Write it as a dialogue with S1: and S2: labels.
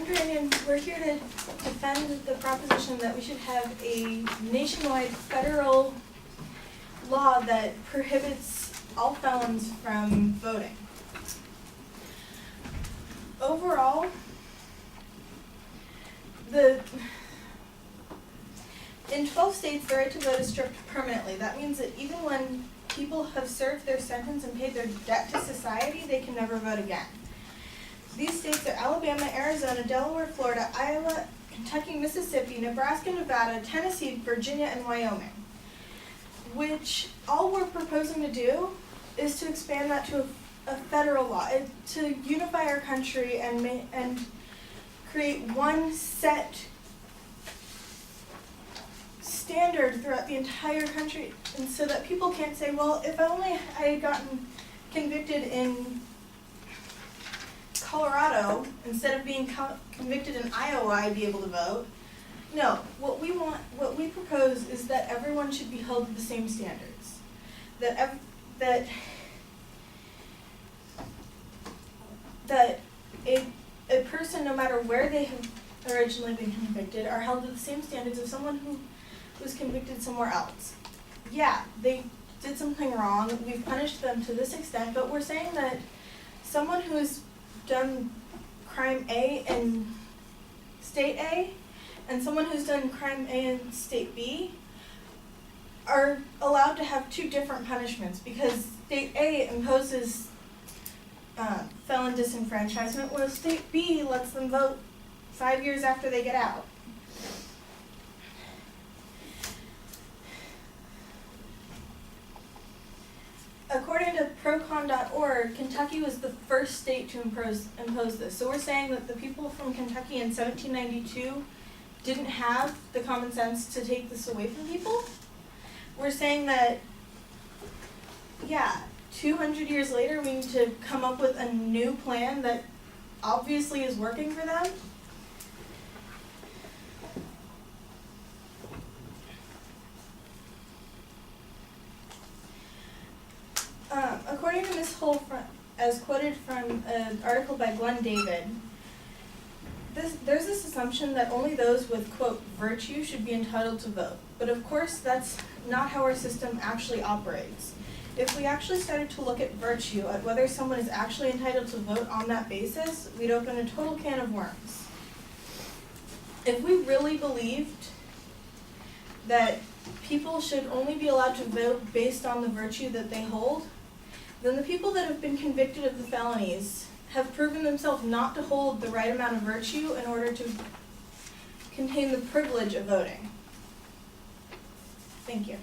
S1: Andrea, and we're here to defend the proposition that we should have a nationwide federal law that prohibits all felons from voting. Overall, in 12 states, the right to vote is stripped permanently. That means that even when people have served their sentence and paid their debt to society, they can never vote again. These states are Alabama, Arizona, Delaware, Florida, Iowa, Kentucky, Mississippi, Nebraska, Nevada, Tennessee, Virginia, and Wyoming, which all we're proposing to do is to expand that to a federal law, to unify our country and create one set standard throughout the entire country, and so that people can't say, well, if only I had gotten convicted in Colorado instead of being convicted in Iowa, I'd be able to vote. No, what we propose is that everyone should be held to the same standards. That a person, no matter where they have originally been convicted, are held to the same standards of someone who was convicted somewhere else. Yeah, they did something wrong, we've punished them to this extent, but we're saying that someone who has done crime A in state A and someone who's done crime A in state B are allowed to have two different punishments, because state A imposes felon disenfranchisement, whereas state B lets them vote 5 years after they get out. According to procon.org, Kentucky was the first state to impose this. So we're saying that the people from Kentucky in 1792 didn't have the common sense to take this away from people. We're saying that, yeah, 200 years later we need to come up with a new plan that obviously is working for them. According to Ms. Hull, as quoted from an article by Glenn David, there's this assumption that only those with, quote, virtue should be entitled to vote. But of course, that's not how our system actually operates. If we actually started to look at virtue, at whether someone is actually entitled to vote on that basis, we'd open a total can of worms. If we really believed that people should only be allowed to vote based on the virtue that they hold, then the people that have been convicted of the felonies have proven themselves not to hold the right amount of virtue in order to contain the privilege of voting. Thank you.